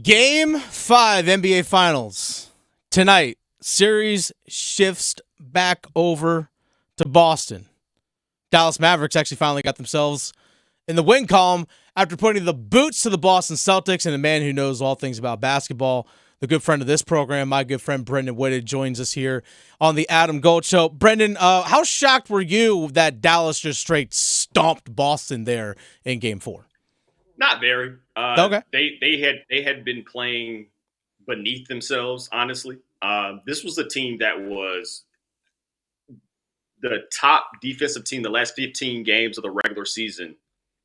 Game 5 NBA Finals. Tonight, series shifts back over to Boston. Dallas Mavericks actually finally got themselves in the win column after putting the boots to the Boston Celtics, and a man who knows all things about basketball, the good friend of this program, my good friend Brenden Whitted, joins us here on the Adam Gold Show. Brenden, how shocked were you that Dallas just straight stomped Boston there in Game 4? Not very. Okay. They had been playing beneath themselves, honestly. This was a team that was the top defensive team the last 15 games of the regular season,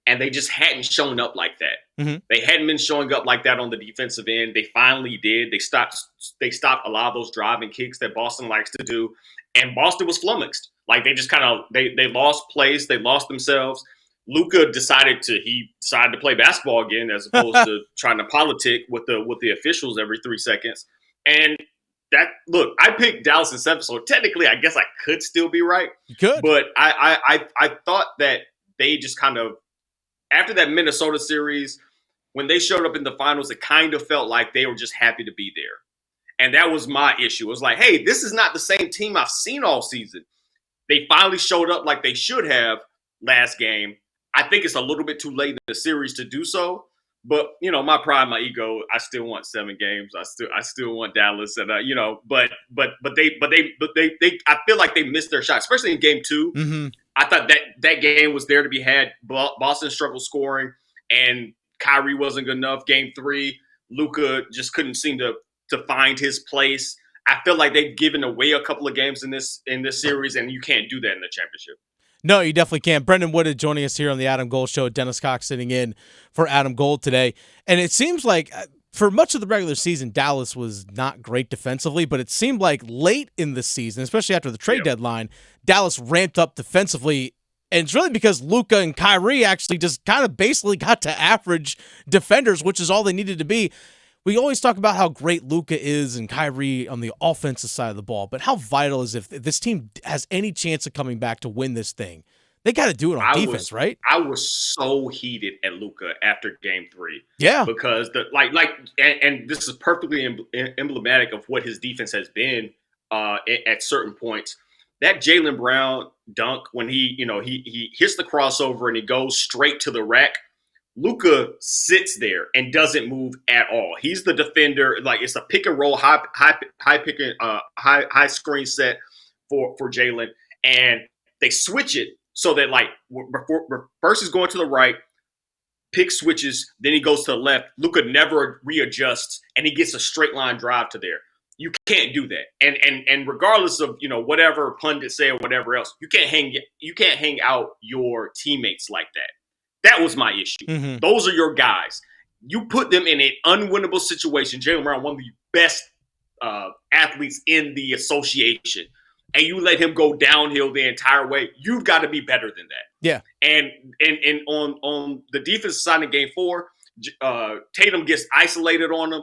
and they just hadn't shown up like that. Mm-hmm. They hadn't been showing up like that on the defensive end. They finally did. They stopped a lot of those driving kicks that Boston likes to do, and Boston was flummoxed. Like they just kind of they lost place. They lost themselves. Luka decided to play basketball again as opposed to trying to politic with the officials every 3 seconds. And I picked Dallas in 7, so technically I guess I could still be right. You could. But I thought that they just kind of, after that Minnesota series, when they showed up in the finals, it kind of felt like they were just happy to be there. And that was my issue. It was like, hey, this is not the same team I've seen all season. They finally showed up like they should have last game. I think it's a little bit too late in the series to do so, but my pride, my ego, I still want 7 games. I still want Dallas, and but they I feel like they missed their shot, especially in Game 2. Mm-hmm. I thought that game was there to be had. Boston struggled scoring, and Kyrie wasn't good enough. Game 3, Luka just couldn't seem to find his place. I feel like they've given away a couple of games in this series, and you can't do that in the championship. No, you definitely can't. Brenden Whitted joining us here on the Adam Gold Show. Dennis Cox sitting in for Adam Gold today. And it seems like for much of the regular season, Dallas was not great defensively, but it seemed like late in the season, especially after the trade deadline, Dallas ramped up defensively. And it's really because Luka and Kyrie actually just kind of basically got to average defenders, which is all they needed to be. We always talk about how great Luka is and Kyrie on the offensive side of the ball, but how vital is if this team has any chance of coming back to win this thing? They got to do it on defense, right? I was so heated at Luka after Game 3. Yeah, because and this is perfectly emblematic of what his defense has been at certain points. That Jaylen Brown dunk when he hits the crossover and he goes straight to the rack. Luka sits there and doesn't move at all. He's the defender. Like it's a pick and roll, high screen set for Jaylen, and they switch it so that like first he's going to the right, pick switches, then he goes to the left. Luka never readjusts, and he gets a straight line drive to there. You can't do that, and regardless of whatever pundits say or whatever else, you can't hang out your teammates like that. That was my issue. Mm-hmm. Those are your guys. You put them in an unwinnable situation. Jaylen Brown, one of the best athletes in the association, and you let him go downhill the entire way. You've got to be better than that. Yeah. And on the defensive side in Game 4, Tatum gets isolated on him.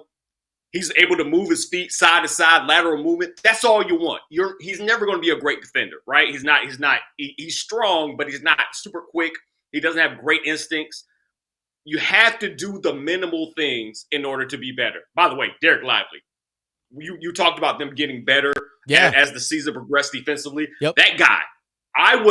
He's able to move his feet side to side, lateral movement. That's all you want. He's never going to be a great defender, right? He's strong, but he's not super quick. He doesn't have great instincts. You have to do the minimal things in order to be better. By the way, Derek Lively, you talked about them getting better as the season progressed defensively. Yep. That guy, I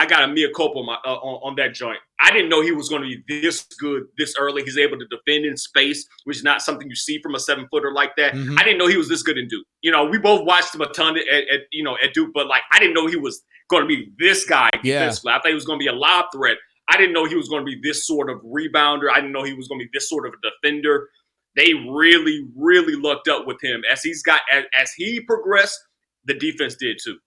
got a mea culpa on that joint. I didn't know he was going to be this good this early. He's able to defend in space, which is not something you see from a 7-footer like that. Mm-hmm. I didn't know he was this good in Duke. We both watched him a ton at Duke, but like I didn't know he was going to be this guy defensively. I thought he was going to be a lob threat. I didn't know he was going to be this sort of rebounder. I didn't know he was going to be this sort of a defender. They really, really lucked up with him as he progressed. The defense did too.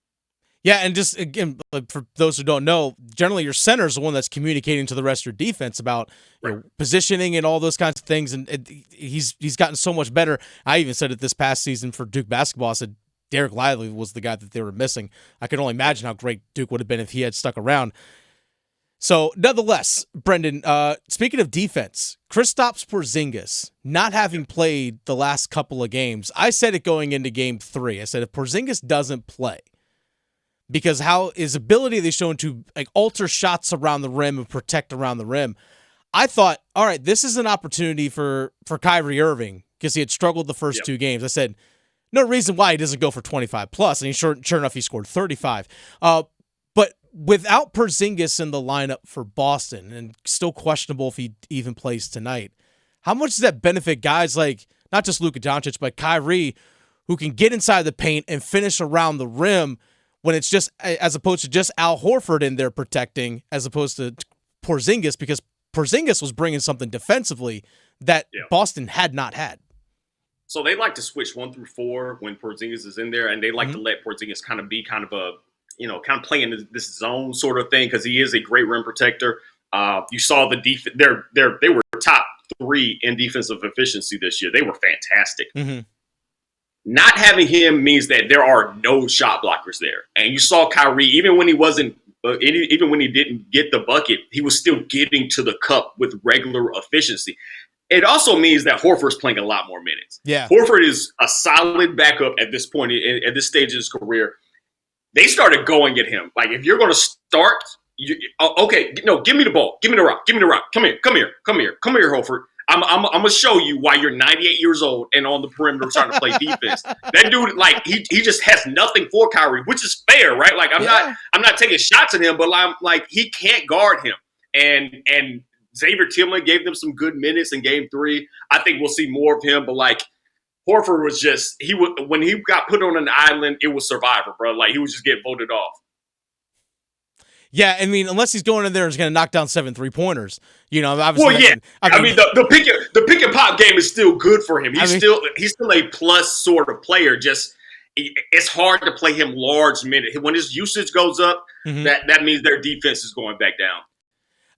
Yeah, and just again, for those who don't know, generally your center is the one that's communicating to the rest of your defense about positioning and all those kinds of things, and he's gotten so much better. I even said it this past season for Duke basketball. I said Derek Lively was the guy that they were missing. I could only imagine how great Duke would have been if he had stuck around. So, nonetheless, Brenden, speaking of defense, Kristaps Porzingis not having played the last couple of games, I said it going into Game 3. I said if Porzingis doesn't play, because how his ability they've shown to alter shots around the rim and protect around the rim, I thought, all right, this is an opportunity for Kyrie Irving because he had struggled the first two games. I said, no reason why he doesn't go for 25 plus, and sure enough, he scored 35. But without Porzingis in the lineup for Boston, and still questionable if he even plays tonight, how much does that benefit guys like not just Luka Doncic, but Kyrie, who can get inside the paint and finish around the rim when it's just, as opposed to just Al Horford in there protecting, as opposed to Porzingis, because Porzingis was bringing something defensively that Boston had not had. So they like to switch 1 through 4 when Porzingis is in there, and they like to let Porzingis kind of be kind of a, kind of playing this zone sort of thing because he is a great rim protector. You saw the defense; they were top 3 in defensive efficiency this year. They were fantastic. Mm-hmm. Not having him means that there are no shot blockers there, and you saw Kyrie even when he wasn't. Even when he didn't get the bucket, he was still getting to the cup with regular efficiency. It also means that Horford's playing a lot more minutes. Yeah, Horford is a solid backup at this point, at this stage of his career. They started going at him. Like, if you're going to start, give me the ball. Give me the rock. Come here, Horford. I'm going to show you why you're 98 years old and on the perimeter trying to play defense. That dude, like, he just has nothing for Kyrie, which is fair, right? Like, I'm not taking shots at him, but I'm like, he can't guard him. And Xavier Tillman gave them some good minutes in Game 3. I think we'll see more of him, but like, Horford was just when he got put on an island, it was Survivor, bro. Like, he was just getting voted off. Yeah, I mean, unless he's going in there and he's going to knock down 7 3-pointers, obviously. Well, yeah, I mean the pick and pop game is still good for him. He's still a plus sort of player. Just it's hard to play him large minutes when his usage goes up. Mm-hmm. That means their defense is going back down.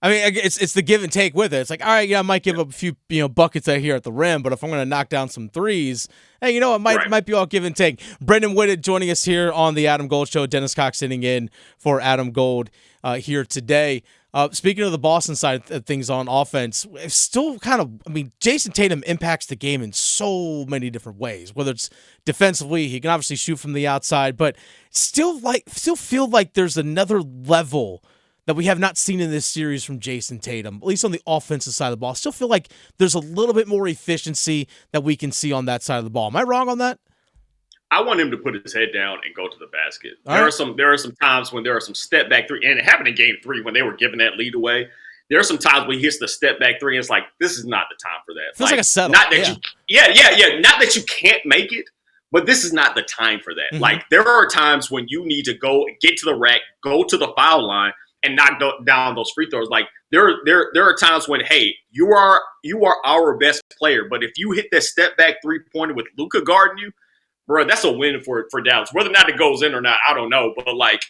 I mean, it's the give and take with it. It's like, all right, I might give up a few buckets out here at the rim, but if I'm going to knock down some threes, hey, it might be all give and take. Brenden Whitted joining us here on the Adam Gold Show. Dennis Cox sitting in for Adam Gold here today. Speaking of the Boston side of things on offense, it's still Jason Tatum impacts the game in so many different ways. Whether it's defensively, he can obviously shoot from the outside, but still feel like there's another level that we have not seen in this series from Jason Tatum, at least on the offensive side of the ball. I still feel like there's a little bit more efficiency that we can see on that side of the ball. Am I wrong on that? I want him to put his head down and go to the basket. There are some times when there are some step back 3, and it happened in Game 3 when they were giving that lead away. There are some times when he hits the step back 3, and it's like, this is not the time for that. Feels like a settle. Not that not that you can't make it, but this is not the time for that. Mm-hmm. Like, there are times when you need to go get to the rack, go to the foul line, and knock down those free throws. Like, there are times when, hey, you are our best player, but if you hit that step back 3-pointer with Luka guarding you, bro, that's a win for Dallas. Whether or not it goes in or not, I don't know. But like,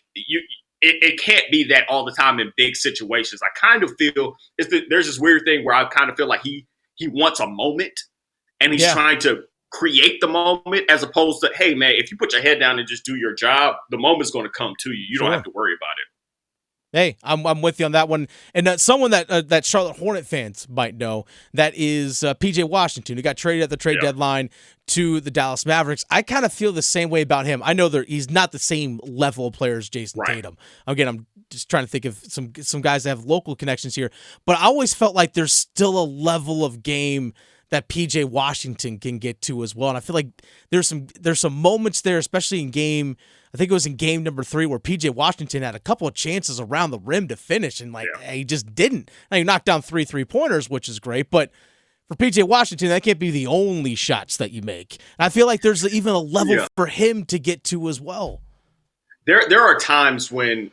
it can't be that all the time in big situations. I kind of feel there's this weird thing where I kind of feel like he wants a moment, and he's trying to create the moment, as opposed to, hey man, if you put your head down and just do your job, the moment's going to come to you. You don't have to worry about it. Hey, I'm with you on that one. And someone that Charlotte Hornet fans might know, that is P.J. Washington, who got traded at the trade deadline to the Dallas Mavericks. I kind of feel the same way about him. I know he's not the same level of player as Jason Tatum. Again, I'm just trying to think of some guys that have local connections here. But I always felt like there's still a level of game that P.J. Washington can get to as well. And I feel like there's some moments there, especially in game, I think it was in game number 3, where P.J. Washington had a couple of chances around the rim to finish, and he just didn't. Now, he knocked down 3 3-pointers, which is great, but for P.J. Washington, that can't be the only shots that you make. And I feel like there's even a level for him to get to as well. There are times when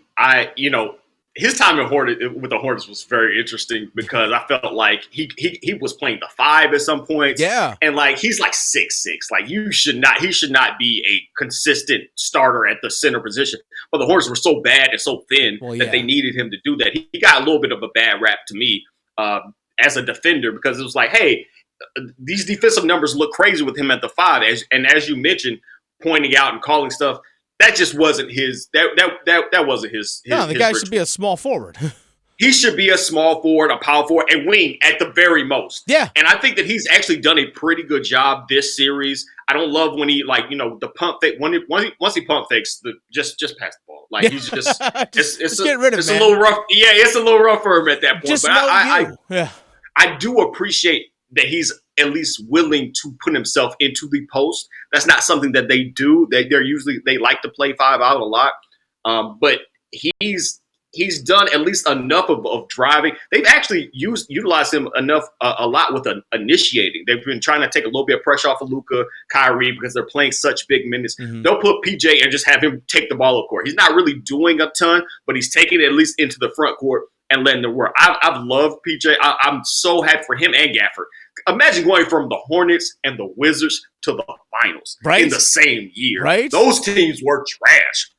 his time with the Hornets was very interesting, because I felt like he was playing the 5 at some points. Yeah. And like, he's like 6'6". Like, he should not be a consistent starter at the center position. But the Hornets were so bad and so thin that they needed him to do that. He got a little bit of a bad rap to me as a defender, because it was like, hey, these defensive numbers look crazy with him at the 5. As you mentioned, pointing out and calling stuff, that just wasn't his. That wasn't his. No, the guy should be a small forward. He should be a small forward, a power forward, and wing at the very most. Yeah. And I think that he's actually done a pretty good job this series. I don't love when he, the pump fake. Once he pump fakes, just pass the ball. Like, he's just, just get rid of it. A little rough. Yeah, it's a little rough for him at that point. Just but yeah. I do appreciate that he's at least willing to put himself into the post. That's not something that they do. They like to play 5 out a lot, but he's done at least enough of driving. They've actually utilized him enough a lot with initiating. They've been trying to take a little bit of pressure off of Luka, Kyrie, because they're playing such big minutes. Mm-hmm. They'll put PJ and just have him take the ball up court. He's not really doing a ton, but he's taking it at least into the front court and letting them work. I've loved PJ. I'm so happy for him and Gafford. Imagine going from the Hornets and the Wizards to the finals in the same year. Right? Those teams were trash.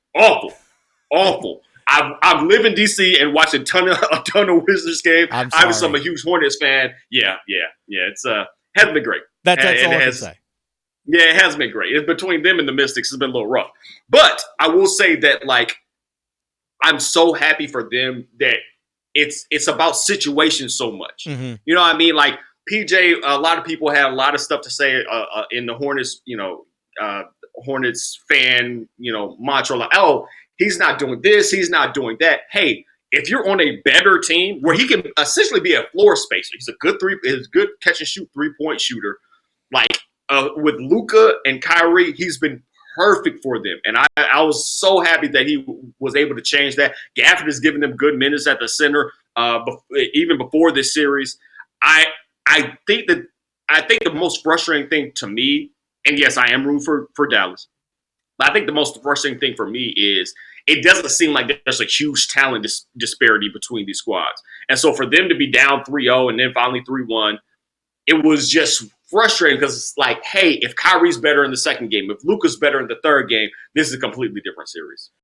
Awful. I've lived in DC and watched a ton of Wizards games. Obviously, I'm a huge Hornets fan. Yeah. It's hasn't been great. That's all I can say. Yeah, it has been great. It's between them and the Mystics, it's been a little rough. But I will say that, like, I'm so happy for them that it's about situations so much. Mm-hmm. You know what I mean? Like, PJ, a lot of people have a lot of stuff to say in the Hornets, Hornets fan, mantra, like, oh, he's not doing this, he's not doing that. Hey, if you're on a better team where he can essentially be a floor spacer, he's a good catch and shoot 3-point shooter. Like with Luka and Kyrie, he's been perfect for them, and I was so happy that he was able to change that. Gafford has given them good minutes at the center, even before this series. I think the most frustrating thing to me, and yes, I am rooting for Dallas, but I think the most frustrating thing for me is it doesn't seem like there's a huge talent disparity between these squads. And so for them to be down 3-0 and then finally 3-1, it was just frustrating because it's like, hey, if Kyrie's better in the second game, if Luka's better in the third game, this is a completely different series.